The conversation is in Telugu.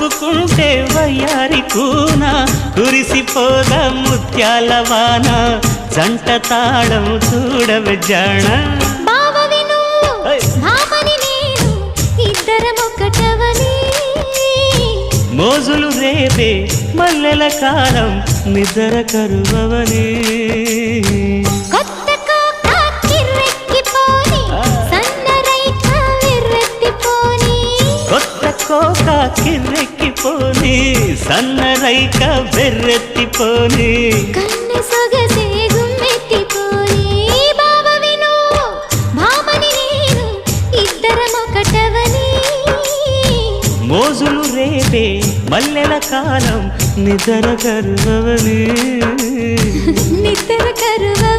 ఒప్పుకుంటే వయ్యారి కూన కురిసిపోద ముత్యాల వాన జంట తాళం చూడవే జాణ మోజులు రేపే మల్లెల కాలం నిద్ర కరువవని కోక కిర్రెక్కిపోని సన్నరైక బెర్రెత్తిపోని కన్నె సొగసే గుమ్మెత్తిపోని బావ విను భామని నేను ఇద్దరం ఒకటవని మోజులు రేపే మల్లెల కాలం నిద్ర కరువవని నిద్ర కరువవని